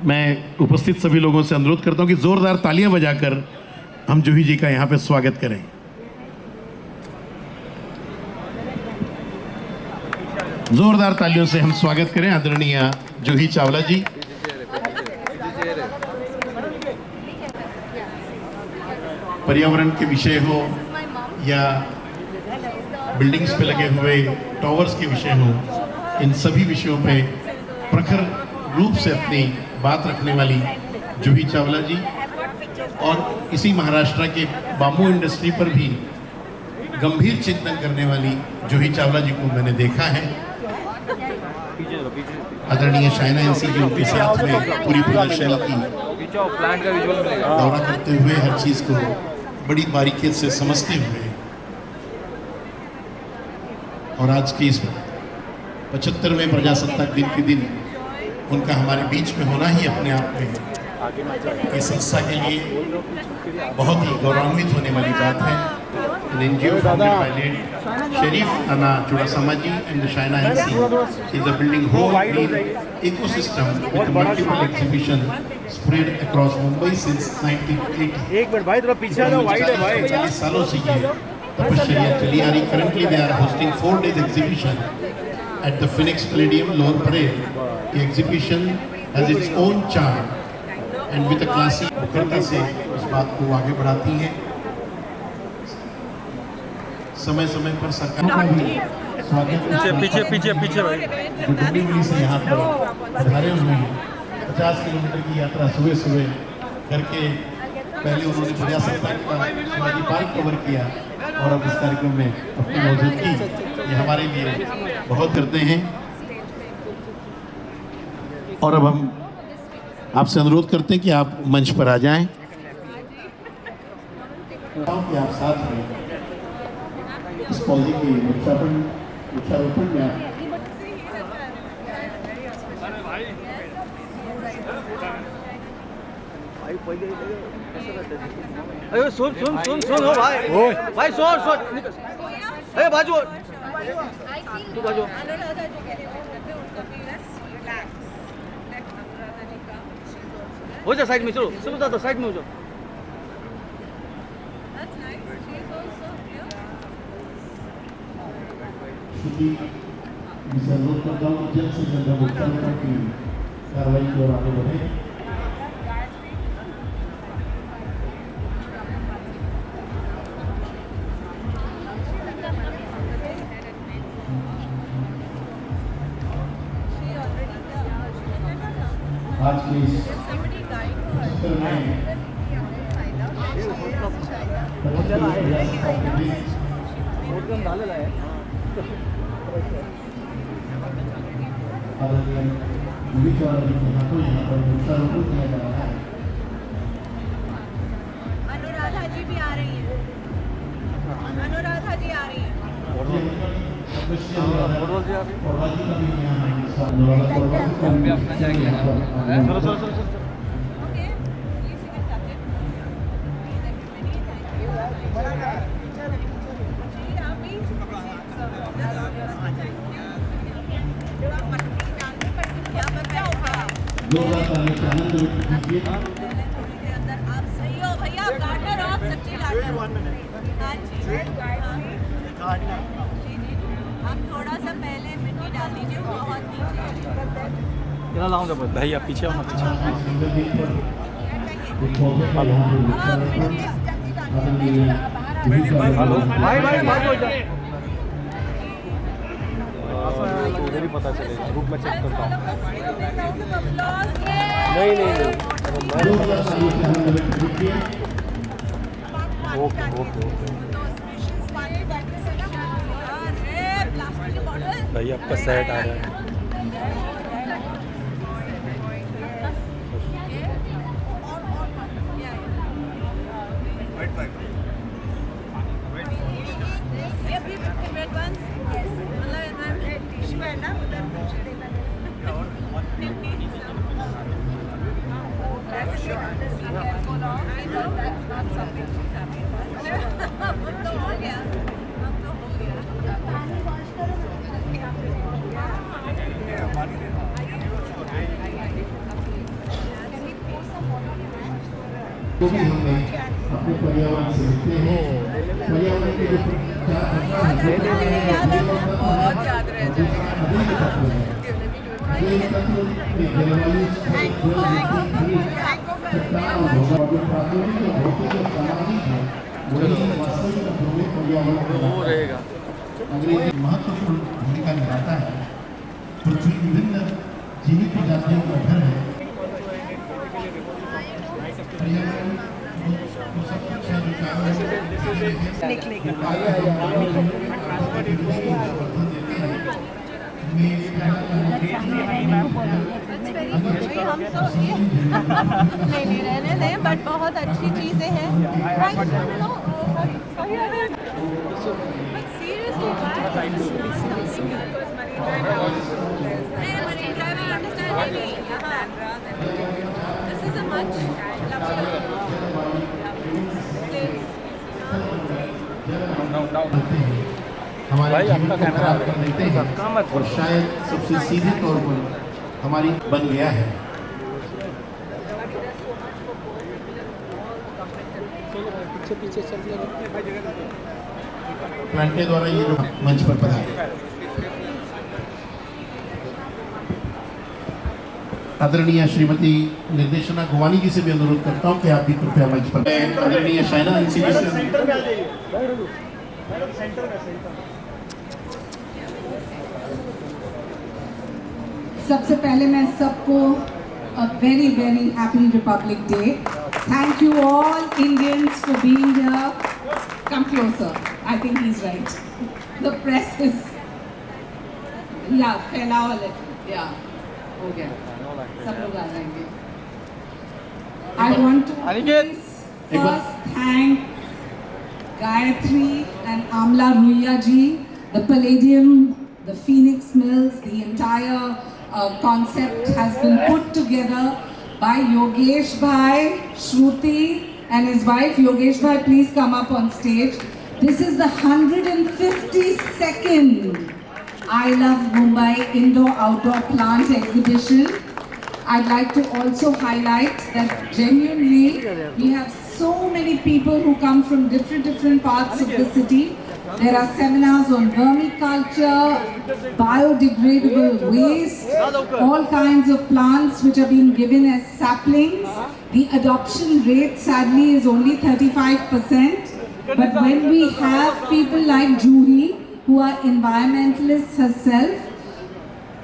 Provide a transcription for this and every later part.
मैं उपस्थित सभी लोगों से अनुरोध करता हूं कि जोरदार तालियां बजाकर हम जूही जी का यहां पे स्वागत करें। जोरदार तालियों से हम स्वागत करें आदरणीय जूही चावला जी। पर्यावरण के विषय हो या बिल्डिंग्स पे लगे हुए टावर्स के विषय हो, इन सभी विषयों पे प्रखर रूप से अपनी बात रखने वाली जूही चावला जी, और इसी महाराष्ट्र के बाम्बू इंडस्ट्री पर भी गंभीर चिंतन करने वाली जूही चावला जी को मैंने देखा है। आदरणीय शाइना एनसी जी उनके साथ में पूरी प्रदर्शनी की दौरा करते हुए हर चीज को बड़ी बारीकियत से समझते हुए, और आज के इस 75वें प्रजासत्ताक दिन के दिन उनका हमारे बीच में होना ही अपने आप में इस संस्था के लिए बहुत ही गौरवान्वित होने वाली बात है। An NGO founded by late Sharif Anna Chudasamaji and the Shaina NC is a building whole green ecosystem with multiple exhibitions spread across Mumbai since 1980. एक मिनट भाई थोड़ा पीछे आ जाओ, वाइड है भाई। 40 सालों से ये तपस्या चली आ रही। Currently they are hosting 4 days exhibition at the Phoenix Palladium, Lower Parel. The exhibition has its own charm and with a classy मुखरता से उस बात को आगे बढ़ाती है। समय समय पर सरकार का भी स्वागत पीछे भाई दिल्ली से यहाँ पर पधारे हुए हैं। 50 किलोमीटर की यात्रा सुबह सुबह करके पहले उन्होंने प्रजासत्ताक का शिवाजी पार्क कवर किया और अब इस कार्यक्रम में अपनी मौजूदगी ये हमारे लिए बहुत करते हैं। और अब हम आपसे अनुरोध करते हैं कि आप मंच पर आ जाएं, कि आप साथ में इस पौधे की वृक्षारोपण में अरे सुन हो भाई सुन अरे बाजू तू बाजू हो जा साइड में, चलो सब बता दो, साइड में हो जाओ। अनुरोध करता हूँ जल्द से जल्द वृक्षारोपण की कार्रवाई की ओर आगे बढ़े। आज के इस 75वें अनुराधा जी भी आ रही हैं, अनुराधा जी आ रही हैं। आप सही हो भैया, आप गार्डनर हो, आप सच्ची गार्डनर। हाँ जी, आप थोड़ा सा पहले मिट्टी डाल दीजिए, बहुत नीचे लाऊंगा भाई, आप पीछे आओ भाई उधर ही पता चलेगा, ग्रुप में चेक करता हूँ। नहीं ओके भाई आपका सेट आ रहा है। वो भी हमने अपने पर्यावरण से लिखते हैं। पर्यावरण के जो बहुत याद रह वो रहेगा। अंग्रेजी महत्वपूर्ण भूमिका निभाता है। पृथ्वी विभिन्न जीवित प्रजातियों का घर है। पर्यावरण वो सब कुछ है जो नहीं रहने दें, बट बहुत अच्छी चीज़ें हैं। हमारे जीवन को खराब कर देते हैं और शायद सबसे सीधे तौर पर हमारी बन गया है। पीछे चल प्लांटे द्वारा ये जो मंच पर पधारे आदरणीय श्रीमती निर्देशना गोवानी जी से भी अनुरोध करता हूं कि आप भी कृपया मंच पर आदरणीय शायना इनसी जी से सबसे पहले मैं सबको a very very happy Republic Day. Thank you all Indians for being here. Come closer. I think he's right. The press is फैलाओ yeah हो गया सब लोग आ जाएंगे. I want to please first thank Gayatri and Amla Ruiya ji, the Palladium, the Phoenix Mills, the entire concept has been put together by Yogesh Bhai, Shruti and his wife. Yogesh Bhai, please come up on stage. This is the 152nd I Love Mumbai Indoor-Outdoor Plant Exhibition. I'd like to also highlight that genuinely we have so many people who come from different parts of the city. There are seminars on vermiculture, biodegradable waste, all kinds of plants which are being given as saplings. The adoption rate sadly is only 35%. But when we have people like Juhi, who are environmentalists herself,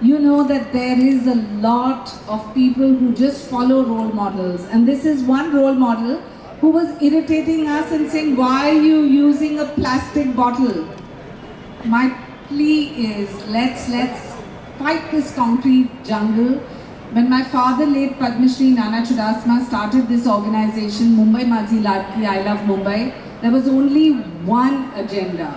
you know that there is a lot of people who just follow role models. And this is one role model who was irritating us and saying, why are you using a plastic bottle? My plea is, let's fight this concrete jungle. When my father, late Padma Shri Nana Chudasma, started this organization, Mumbai Majhi Ladki, I Love Mumbai, there was only one agenda,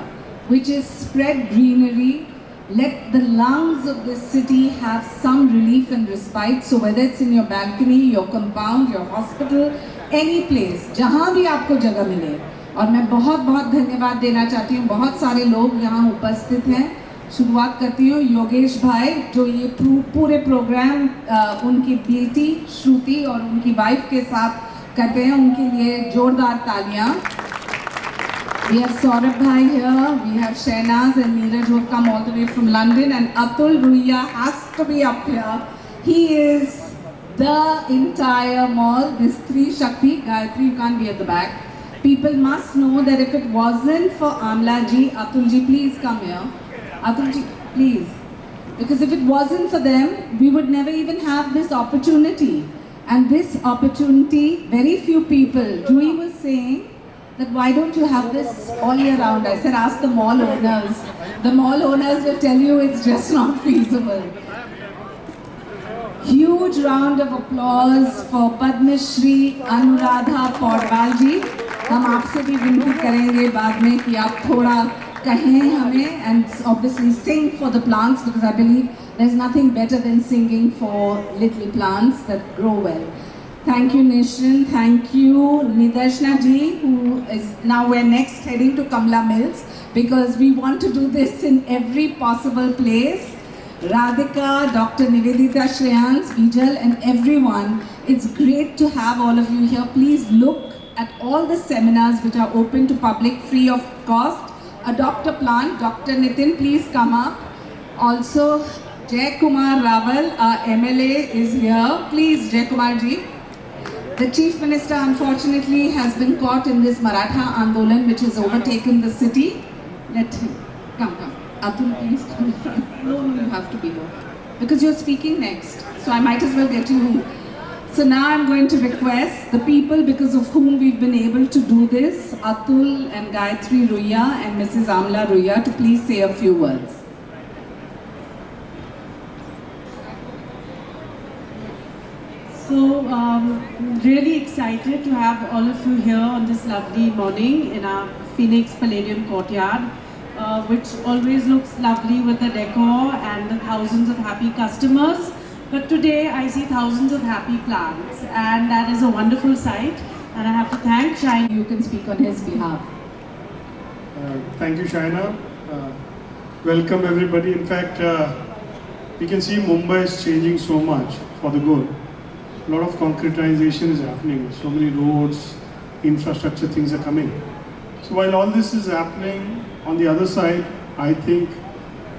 which is spread greenery, let the lungs of this city have some relief and respite. So whether it's in your balcony, your compound, your hospital, any place, जहाँ भी आपको जगह मिले. और मैं बहुत धन्यवाद देना चाहती हूँ, बहुत सारे लोग यहाँ उपस्थित हैं. शुरुआत करती हूँ योगेश भाई, जो ये पूरे प्रोग्राम उनकी बेटी श्रुति और उनकी वाइफ के साथ करते हैं. उनके लिए जोरदार तालियाँ. We have Saurabh Bhai here, we have Shahnaz and Neeraj who have come all the way from London, and Atul Ruiya has to be up here. He is the entire mall, this Tri Shakti. Gayatri, you can't be at the back. People must know that if it wasn't for Amla ji, Atul ji, please come here. Atul ji, please. Because if it wasn't for them, we would never even have this opportunity. And this opportunity, very few people, Jui was saying, that why don't you have this all year round? I said, ask the mall owners. The mall owners will tell you it's just not feasible. Huge round of applause for Padma Shri Anuradha Podwal ji. हम आपसे भी विनती करेंगे बाद में कि आप थोड़ा कहें हमें and obviously sing for the plants, because I believe there's nothing better than singing for little plants that grow well. Thank you, Nishan. Thank you, Nidarshana ji, who is now we're next heading to Kamla Mills because we want to do this in every possible place. Radhika, Dr. Nivedita Shreyans, Vijal and everyone. It's great to have all of you here. Please look at all the seminars which are open to public free of cost. Adopt a plant. Dr. Nitin, please come up. Also, Jay Kumar Raval, our MLA, is here. Please, Jay Kumar ji. The Chief Minister unfortunately has been caught in this Maratha Andolan which has overtaken the city. Let him come. Atul, please come in front. No, you have to be here. Because you're speaking next. So I might as well get you. So now I'm going to request the people because of whom we've been able to do this, Atul and Gayatri Ruya and Mrs. Amla Ruya, to please say a few words. So, really excited to have all of you here on this lovely morning in our Phoenix Palladium courtyard, which always looks lovely with the decor and the thousands of happy customers. But today I see thousands of happy plants, and that is a wonderful sight. And I have to thank Shine. You can speak on his behalf. Thank you, Shaina. Welcome everybody. In fact, we can see Mumbai is changing so much for the good. A lot of concretization is happening. So many roads, infrastructure things are coming. So while all this is happening, on the other side, I think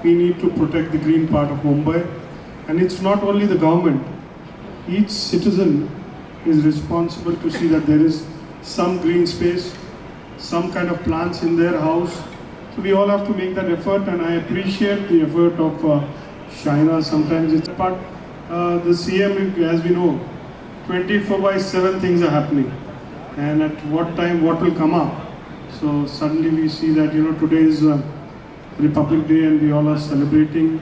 we need to protect the green part of Mumbai. And it's not only the government. Each citizen is responsible to see that there is some green space, some kind of plants in their house. So we all have to make that effort, and I appreciate the effort of Shaina. Sometimes it's but the CM, as we know, 24/7 things are happening, and at what time what will come up. So suddenly we see that today is Republic Day, and we all are celebrating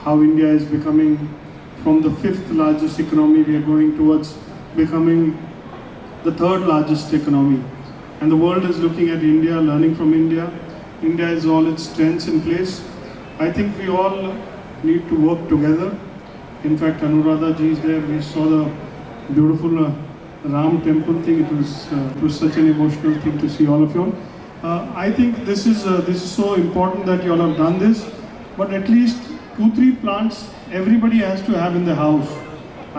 how India is becoming from the 5th largest economy. We are going towards becoming the 3rd largest economy, and the world is looking at India, learning from India. India has all its strengths in place. I think we all need to work together. In fact, Anuradha ji is there. We saw the beautiful Ram temple thing. It was such an emotional thing to see all of you all. I think this is so important that you all have done this. But at least 2-3 plants everybody has to have in the house.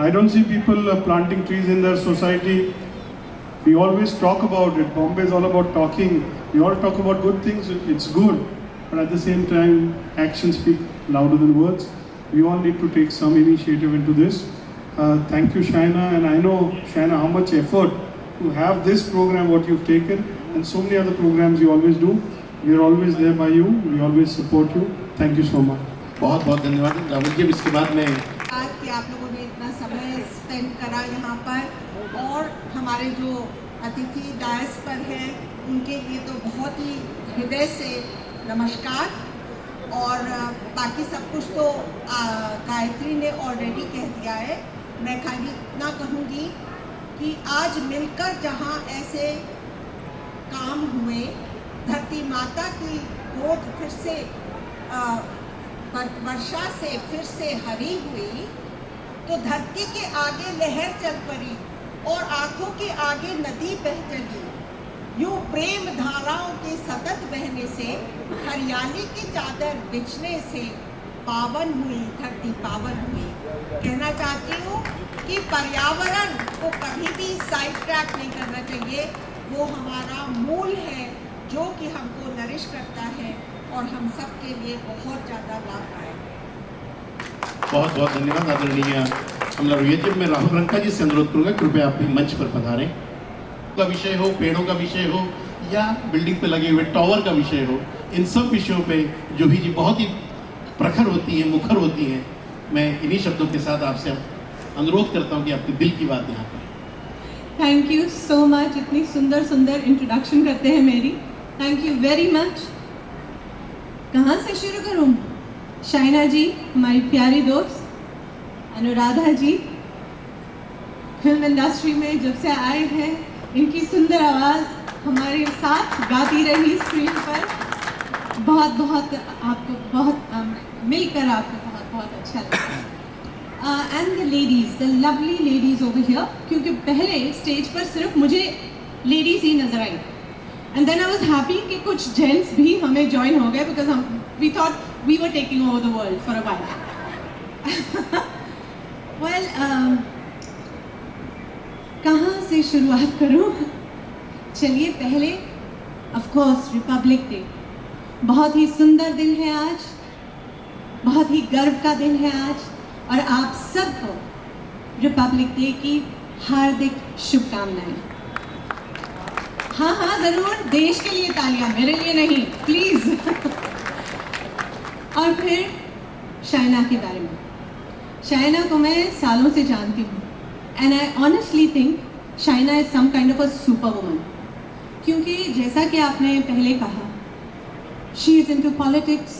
I don't see people planting trees in their society. We always talk about it. Bombay is all about talking. We all talk about good things. It's good, but at the same time, actions speak louder than words. We all need to take some initiative into this. Thank you, Shaina, and I know, Shaina, how much effort to have this program, what you've taken, and so many other programs you always do. We are always there by you. We always support you. Thank you so much. बहुत बहुत धन्यवाद राहुल जी। इसके बाद में कि आप लोगों ने इतना समय स्पेंड करा यहाँ पर, और हमारे जो अतिथि डायस पर हैं उनके लिए तो बहुत ही हृदय से नमस्कार। और बाकी सब कुछ तो गायत्री ने ऑलरेडी कह दिया है। मैं खाली इतना कहूँगी कि आज मिलकर जहाँ ऐसे काम हुए, धरती माता की गोद फिर से वर्षा से फिर से हरी हुई, तो धरती के आगे लहर चल पड़ी और आंखों के आगे नदी बह चली। यूं प्रेम धाराओं के सतत बहने से, हरियाली की चादर बिछने से पावन हुई धरती, पावन हुई। कहना चाहती हूँ कि पर्यावरण को कभी भी साइड ट्रैक नहीं करना चाहिए। वो हमारा मूल है जो कि हमको नरिश करता है और हम सब के लिए बहुत ज़्यादा लाभदायक है। बहुत बहुत धन्यवाद आदरणीय अमला रुइया जी। मैं राहुल रंका जी से अनुरोध करूँगा, कृपया आप मंच पर पधारें। का विषय हो, पेड़ों का विषय हो, या बिल्डिंग पे लगे हुए टावर का विषय हो, इन सब विषयों पे जूही जी बहुत ही प्रखर होती हैं, मुखर होती हैं। मैं इन्हीं शब्दों के साथ आपसे अनुरोध करता हूँ कि आपके दिल की बात यहाँ पर। Thank you so much. इतनी सुंदर सुंदर इंट्रोडक्शन करते हैं मेरी। Thank you very much. कहाँ से शुरू करूँ? शाइना जी, हमारी प्यारी दोस्त, अनुराधा जी, फिल्म इंडस्ट्री में जब से आए हैं, इनकी सुंदर आवाज़ हमारे साथ गाती रही स्क्रीन पर। बहुत बहुत आपको मिलकर आपको बहुत बहुत अच्छा लगा। And the ladies, the lovely ladies over here, क्योंकि पहले स्टेज पर सिर्फ मुझे लेडीज़ ही नजर आई, and then I was happy कि कुछ जेंट्स भी हमें ज्वाइन हो गए, because we thought we were taking over the world for a while. Well, कहाँ से शुरुआत करूँ? चलिए पहले ऑफ कोर्स रिपब्लिक डे, बहुत ही सुंदर दिन है आज, बहुत ही गर्व का दिन है आज, और आप सबको रिपब्लिक डे की हार्दिक शुभकामनाएं। हाँ हाँ ज़रूर, देश के लिए तालियां, मेरे लिए नहीं प्लीज़। और फिर शाइना के बारे में, शाइना को मैं सालों से जानती हूँ, and I honestly think Shaina is some kind of a super woman, क्योंकि जैसा कि आपने पहले कहा, she is into politics,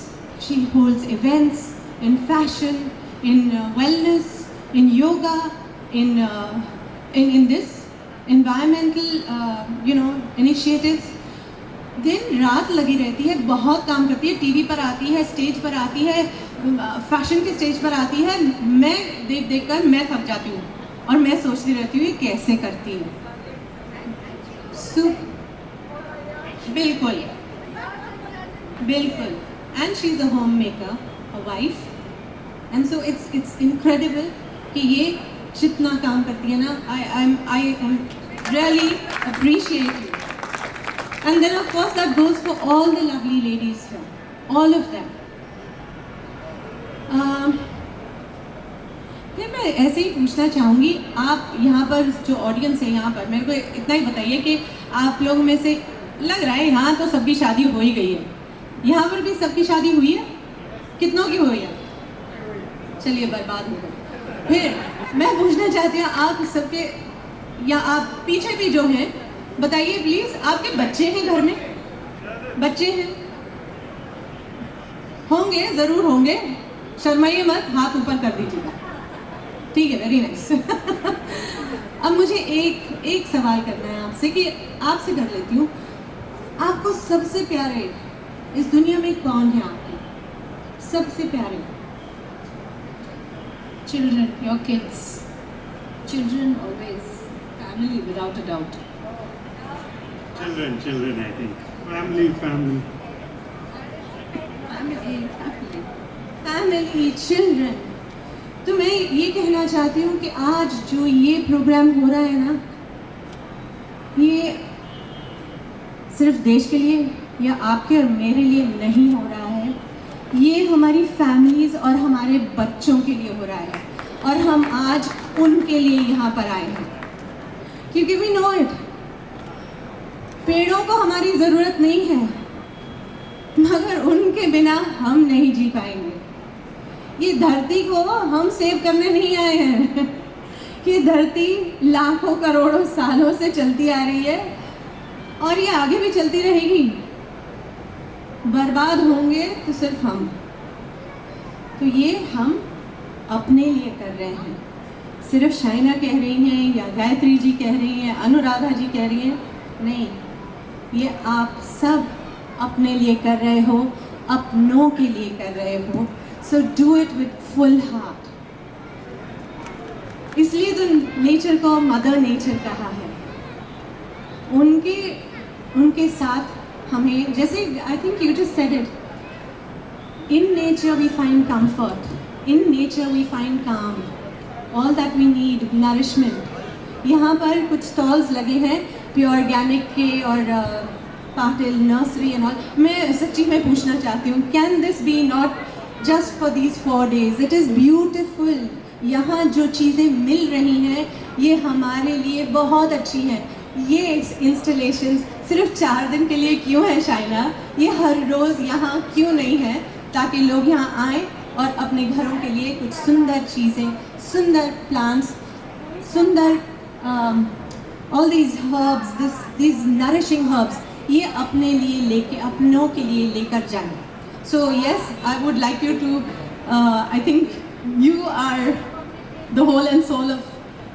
she holds events in fashion, in wellness, in yoga, in this environmental initiatives, दिन रात लगी रहती है, बहुत काम करती है, टीवी पर आती है, स्टेज पर आती है, फैशन के स्टेज पर आती है। मैं देख कर मैं थक जाती हूँ और मैं सोचती रहती हूँ ये कैसे करती है। बिल्कुल बिल्कुल, and she is a home maker, a wife, and so it's incredible कि ये जितना काम करती है ना, I am really appreciate you. And then of course that goes for all the lovely ladies here, all of them. फिर मैं ऐसे ही पूछना चाहूँगी, आप यहाँ पर जो ऑडियंस है यहाँ पर, मेरे को इतना ही बताइए कि आप लोगों में से लग रहा है यहाँ तो सबकी शादी हो ही गई है, यहाँ पर भी सबकी शादी हुई है? कितनों की हुई है? चलिए बर्बाद हो गए। फिर मैं पूछना चाहती हूँ आप सबके, या आप पीछे भी जो हैं बताइए प्लीज, आपके बच्चे हैं घर में? बच्चे हैं? होंगे, जरूर होंगे, शर्माइए मत, हाथ ऊपर कर दीजिएगा, ठीक है, वेरी नाइस। अब मुझे एक सवाल करना है आपसे, कि आपसे कर लेती हूँ, आपको सबसे प्यारे इस दुनिया में कौन है? आपके सबसे प्यारे? Children, your kids. Children always. Family, without a doubt. Children, I think. Family. Family, children. तो मैं ये कहना चाहती हूँ कि आज जो ये प्रोग्राम हो रहा है ना, ये सिर्फ देश के लिए या आपके और मेरे लिए नहीं हो रहा है, ये हमारी फैमिलीज़ और हमारे बच्चों के लिए हो रहा है, और हम आज उनके लिए यहाँ पर आए हैं, क्योंकि वी नो इट, पेड़ों को हमारी ज़रूरत नहीं है, मगर उनके बिना हम नहीं जी पाएंगे। ये धरती को हम सेव करने नहीं आए हैं, ये धरती लाखों करोड़ों सालों से चलती आ रही है और ये आगे भी चलती रहेगी। बर्बाद होंगे तो सिर्फ हम, तो ये हम अपने लिए कर रहे हैं। सिर्फ शाइना कह रही हैं या गायत्री जी कह रही हैं, अनुराधा जी कह रही हैं, नहीं, ये आप सब अपने लिए कर रहे हो, अपनों के लिए कर रहे हो। So do it with full heart. इसलिए तो नेचर को मदर नेचर कहा है। उनके साथ हमें, जैसे I think you just said it, in nature we find comfort, in nature we find calm, all that we need, nourishment. यहाँ पर कुछ स्टॉल्स लगे हैं प्योर ऑर्गेनिक के और पाटिल नर्सरी एंड ऑल। मैं सच्ची में पूछना चाहती हूँ, can this be not just for these 4 days? It is beautiful. यहाँ जो चीज़ें मिल रही हैं ये हमारे लिए बहुत अच्छी हैं। ये इंस्टॉलेशंस सिर्फ 4 दिन के लिए क्यों है शाइना? ये हर रोज़ यहाँ क्यों नहीं है, ताकि लोग यहाँ आएँ और अपने घरों के लिए कुछ सुंदर चीज़ें, सुंदर प्लांट्स, सुंदर all these herbs, these nourishing herbs, ये अपने लिए लेके, अपनों के लिए लेकर जाएं। So yes, I would like you to, I think you are the whole and soul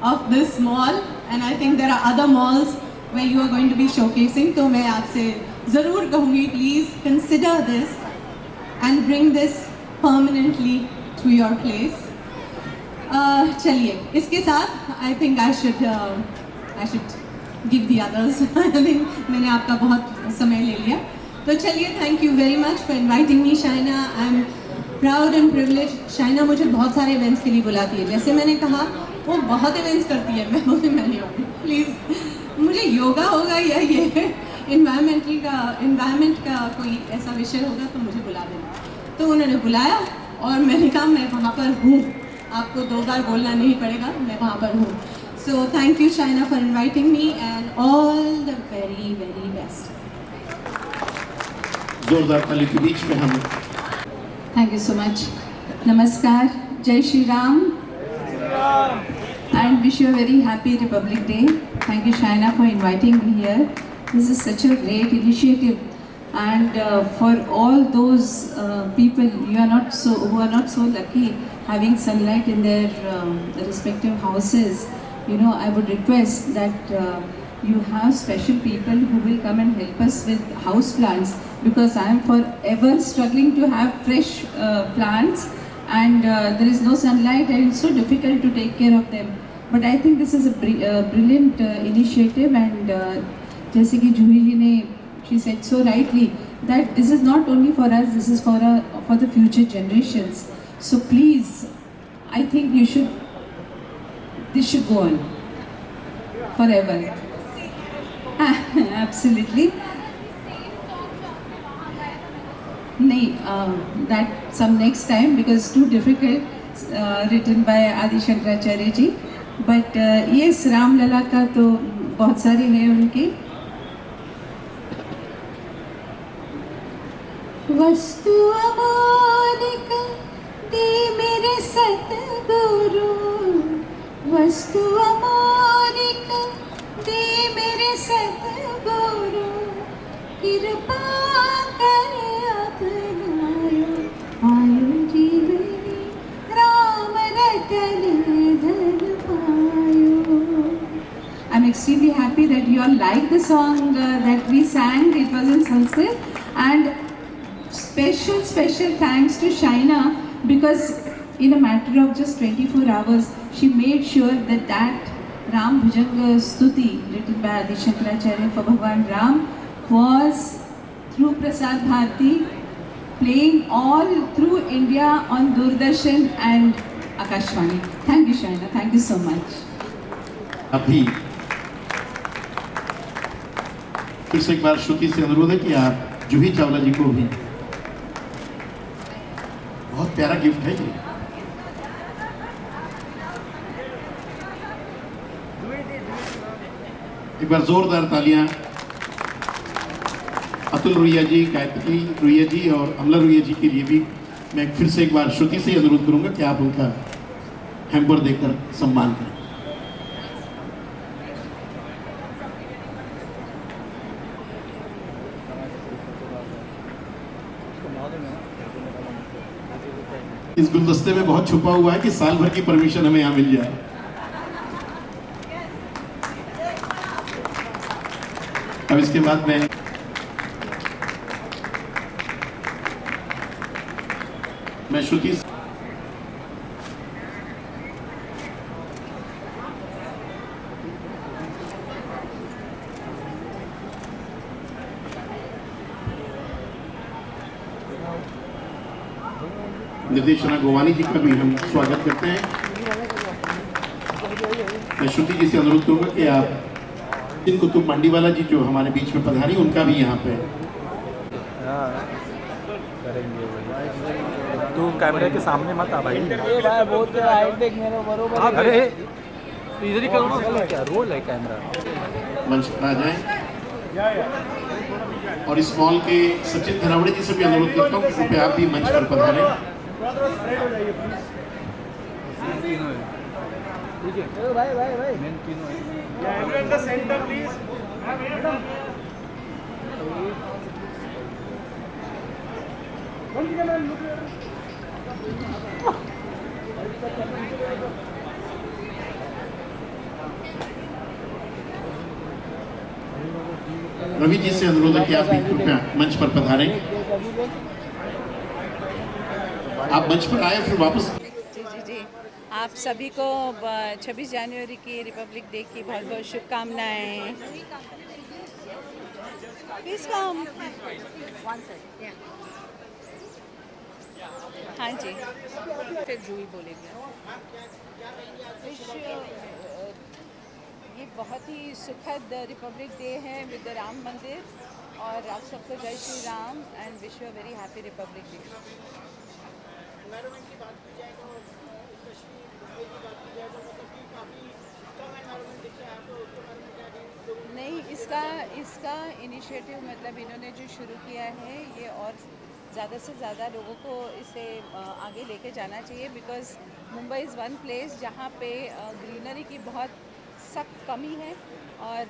of this mall, and I think there are other malls where you are going to be showcasing. तो मैं आपसे ज़रूर कहूँगी, please consider this and bring this permanently to your place. चलिए, इसके साथ I think I should give the others. I think मैंने आपका बहुत समय ले लिया, तो चलिए, thank you very much for inviting me Shaina. I am proud and privilege. Shaina मुझे बहुत सारे इवेंट्स के लिए बुलाती है, जैसे मैंने कहा वो बहुत इवेंट्स करती है, मैं बोलती मैं नहीं आऊँगी, प्लीज़ मुझे योगा होगा या ये इन्वायरमेंट का कोई ऐसा विषय होगा तो मुझे बुला देना। तो उन्होंने बुलाया और मैंने कहा मैं वहाँ पर हूँ, आपको 2 बार बोलना नहीं पड़ेगा, मैं वहाँ पर हूँ। So thank you Shaina for inviting me and all the very very best. जोरदार ताली के बीच में हम Thank you so much. Namaskar. Jai Shri Ram. And wish you a very happy Republic Day. Thank you, Shaina, for inviting me here. This is such a great initiative. And for all those people who are not so lucky having sunlight in their respective houses, I would request that you have special people who will come and help us with house plants, because I am forever struggling to have fresh plants, and there is no sunlight and it's so difficult to take care of them. But I think this is a brilliant initiative, and जैसे कि जूही जी ने, she said so rightly that this is not only for us, this is for the future generations. So please, I think this should go on forever. Absolutely. That some next time, because too difficult, written by Adi Shankaracharya ji. But yes, Ram Lala का तो बहुत सारे हैं उनके। वस्तु अमोलिक दे मेरे सतगुरु, वस्तु अमोलिक दे मेरे सतगुरु, कृपा कर अपनायो आयु जीवनी राम रतन धन पायो। I'm extremely happy that you all liked the song that we sang. It was in Sanskrit, and special thanks to Shaina, because in a matter of just 24 hours she made sure that Ram Bhujanga Stuti written by Adi Shankaracharya for Bhagwan Ram was through Prasar Bharati, playing all through India on Doordarshan and Akashvani. Thank you, Shaina. Thank you so much. अभी फिर से एक बार श्रुति से अनुरोध है कि आप जूही चावला जी को भी, बहुत प्यारा गिफ्ट है ये। एक बार जोरदार तालियां अतुल रुइया जी, गायत्री रुइया जी और अमला रुइया जी के लिए भी मैं फिर से एक बार श्रुति से अनुरोध करूंगा कि आप उनका हैम्पर देकर सम्मान करें। इस गुलदस्ते में बहुत छुपा हुआ है कि साल भर की परमिशन हमें यहाँ मिल जाए। अब इसके बाद मैं श्रुति निर्देशना गोवानी जी का भी हम स्वागत करते हैं। मैं श्रुति जी से अनुरोध करूंगा कि आप इन कुतुब मांडीवाला जी जो हमारे बीच में पधारी, उनका भी यहाँ पे तू कैमरे के सामने मत आ भाई। अरे इधर ही करो, क्या रोल है कैमरा। मंच पर आ जाएं, और इस मॉल के सचिन धनावड़े जी से भी अनुरोध करता हूँ कि कृपया आप भी मंच पर पधारें। भाई मेन तीनों रवि जी से अनुरोध है कि आप भी कृपया मंच पर पधारें। आप मंच पर आए फिर वापस। जी आप सभी को 26 जनवरी की रिपब्लिक डे की बहुत बहुत शुभकामनाएं। Please come. हाँ जी, फिर जूही बोलेगी। ये बहुत ही सुखद रिपब्लिक डे है विद राम मंदिर, और आप सबको जय Shri Ram and wish you a very happy Republic day. Environment की बात की जाए तो स्पेशली मुंबई की बात की जाए तो मतलब कि काफ़ी कम एनवायरनमेंट दिख रहा है, तो उसके बारे में क्या कहेंगे? नहीं, इसका इनिशिएटिव मतलब इन्होंने जो शुरू किया है ये और ज़्यादा से ज़्यादा लोगों को इसे आगे लेके जाना चाहिए, because Mumbai is one place जहाँ पे ग्रीनरी की बहुत सख्त कमी है, और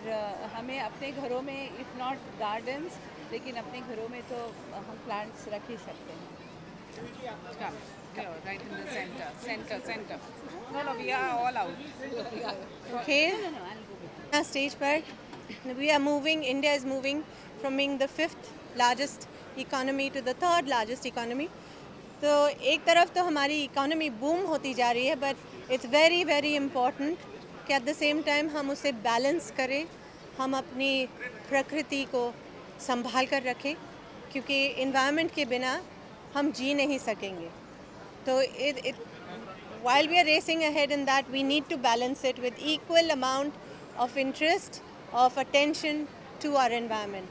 हमें अपने घरों में इफ़ नॉट गार्डन्स लेकिन अपने घरों में तो हम प्लांट्स रख ही सकते हैं। Right in the center. No, we are all out. Okay. Stage पर, we are moving. India is moving from being the 5th largest economy to the 3rd largest economy. तो एक तरफ तो हमारी इकोनॉमी बूम होती जा रही है, but it's very very important कि एट द सेम टाइम हम उसे बैलेंस करें, हम अपनी प्रकृति को संभाल कर रखें, क्योंकि इन्वायरमेंट के बिना हम जी नहीं सकेंगे। तो while we are racing ahead in that, we need to balance it with equal amount of interest, of attention to our environment.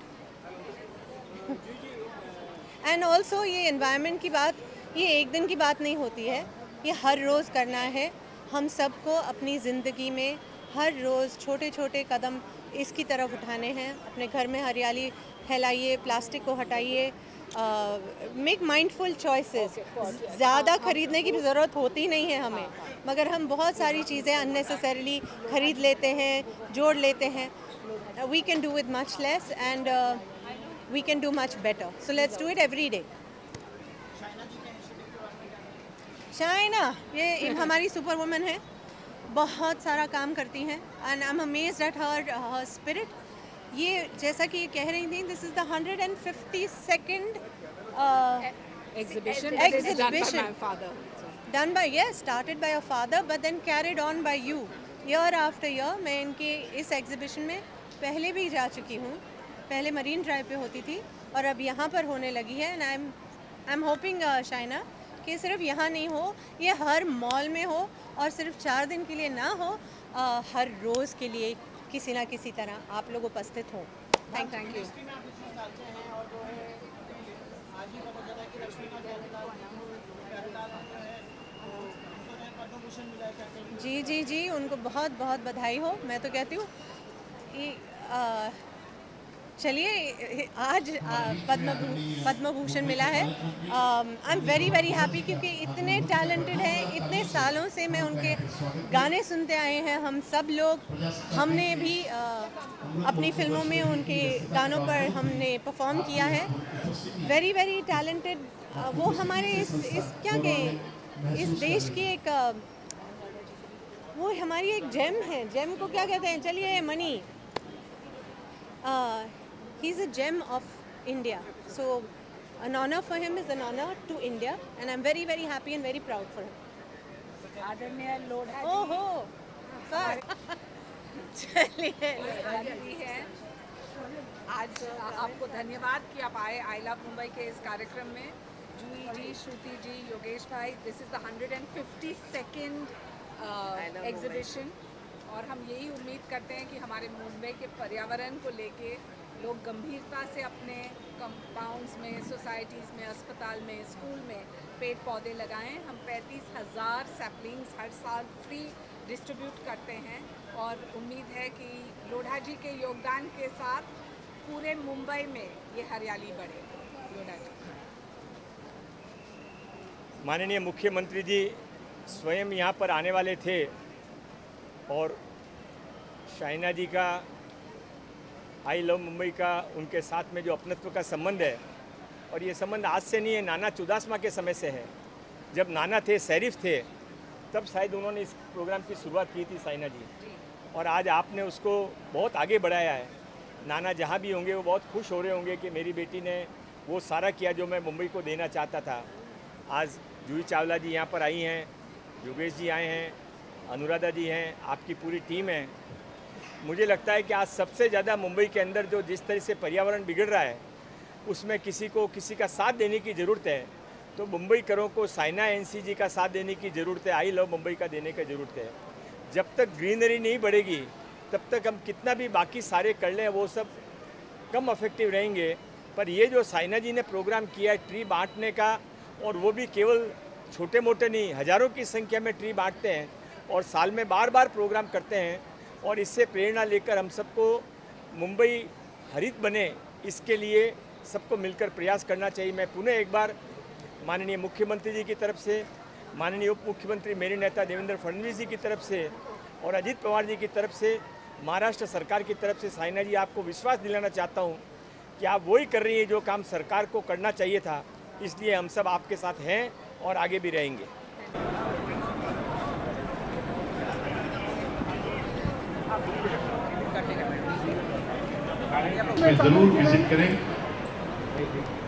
And also ये environment की बात, ये एक दिन की बात नहीं होती है, ये हर रोज़ करना है। हम सबको अपनी ज़िंदगी में हर रोज़ छोटे छोटे कदम इसकी तरफ उठाने हैं। अपने घर में हरियाली फैलाइए, प्लास्टिक को हटाइए, मेक माइंडफुल चॉइसेस। ज़्यादा खरीदने की भी ज़रूरत होती नहीं है हमें, मगर हम बहुत सारी चीज़ें अननेसेसरीली खरीद लेते हैं, जोड़ लेते हैं। We can do with much less and we can do much better, so let's do it every day. Shaina ये हमारी सुपर वुमन है, बहुत सारा काम करती हैं, and I am amazed at her spirit. ये जैसा कि ये कह रही थी, this is the 152nd Exhibition done by, yes, started by your father but then carried on by you year after year। मैं इनके इस एग्जीबिशन में पहले भी जा चुकी हूँ, पहले मरीन ड्राइव पे होती थी और अब यहाँ पर होने लगी है। And I am hoping Shaina कि सिर्फ यहाँ नहीं हो, ये हर मॉल में हो, और सिर्फ 4 दिन के लिए ना हो, हर रोज़ के लिए किसी ना किसी तरह आप लोग उपस्थित हों। Thank you. जी जी जी, उनको बहुत बहुत बधाई हो। मैं तो कहती हूँ चलिए आज पद्म भूषण मिला है। I am very very happy, क्योंकि इतने टैलेंटेड हैं, इतने सालों से मैं उनके गाने सुनते आए हैं। हम सब लोग, हमने भी अपनी फिल्मों में उनके गानों पर हमने परफॉर्म किया है। Very very talented. वो हमारे इस क्या कहें, इस देश की एक वो हमारी एक जेम है। जेम को क्या कहते हैं? चलिए, money. He's a gem of India, so an honor for him is an honor to India, and I'm very very happy and very proud for him. आदरणीय लोढ़ा Oh ho, sir. चलिए, है। आज आपको धन्यवाद कि आप आए आई लव मुंबई के इस कार्यक्रम में। जूही जी, श्रुति जी, योगेश भाई, this is the 152nd exhibition, और हम यही उम्मीद करते हैं कि हमारे मुंबई के पर्यावरण को लेके लोग गंभीरता से अपने कंपाउंड्स में, सोसाइटीज़ में, अस्पताल में, स्कूल में पेड़ पौधे लगाएं। हम 35,000 सैपलिंग्स हर साल फ्री डिस्ट्रीब्यूट करते हैं, और उम्मीद है कि लोढ़ा जी के योगदान के साथ पूरे मुंबई में ये हरियाली बढ़े। लोढ़ा जी। माननीय मुख्यमंत्री जी स्वयं यहाँ पर आने वाले थे, और शाइना जी का आई लव मुंबई का उनके साथ में जो अपनत्व का संबंध है, और ये संबंध आज से नहीं है, नाना चुदासमा के समय से है। जब नाना थे, शरीफ थे, तब शायद उन्होंने इस प्रोग्राम की शुरुआत की थी शाइना जी, और आज आपने उसको बहुत आगे बढ़ाया है। नाना जहाँ भी होंगे वो बहुत खुश हो रहे होंगे कि मेरी बेटी ने वो सारा किया जो मैं मुंबई को देना चाहता था। आज जूही चावला जी यहाँ पर आई हैं, योगेश जी आए हैं, अनुराधा जी हैं, आपकी पूरी टीम है। मुझे लगता है कि आज सबसे ज़्यादा मुंबई के अंदर जो जिस तरह से पर्यावरण बिगड़ रहा है, उसमें किसी का साथ देने की ज़रूरत है। तो मुंबई करों को शाइना एनसी जी का साथ देने की ज़रूरत है, आई लव मुंबई का देने की ज़रूरत है। जब तक ग्रीनरी नहीं बढ़ेगी, तब तक हम कितना भी बाकी सारे कर लें वो सब कम इफेक्टिव रहेंगे। पर ये जो साइना जी ने प्रोग्राम किया है ट्री बांटने का, और वो भी केवल छोटे मोटे नहीं, हज़ारों की संख्या में ट्री बांटते हैं और साल में बार बार प्रोग्राम करते हैं, और इससे प्रेरणा लेकर हम सबको मुंबई हरित बने इसके लिए सबको मिलकर प्रयास करना चाहिए। मैं पुनः एक बार माननीय मुख्यमंत्री जी की तरफ से, माननीय उप मुख्यमंत्री मेरे नेता देवेंद्र फडणवीस जी की तरफ से और अजीत पवार जी की तरफ से, महाराष्ट्र सरकार की तरफ से साइना जी आपको विश्वास दिलाना चाहता हूं कि आप वही कर रही हैं जो काम सरकार को करना चाहिए था। इसलिए हम सब आपके साथ हैं और आगे भी रहेंगे। में ज़रूर विजिट करें,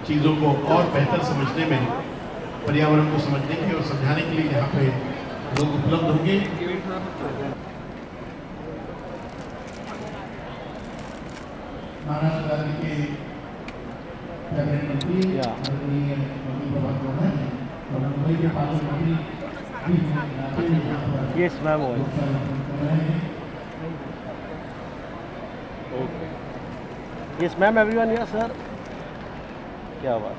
चीज़ों को और बेहतर समझने में, पर्यावरण को समझने के और समझाने के लिए यहाँ पे लोग उपलब्ध होंगे। महाराष्ट्र राज्य के कैबिनेट मंत्री माननीय प्रभात चौहान और मुंबई के पालन मंत्री yes ma'am. Yes ma'am, everyone yes sir. क्या बात।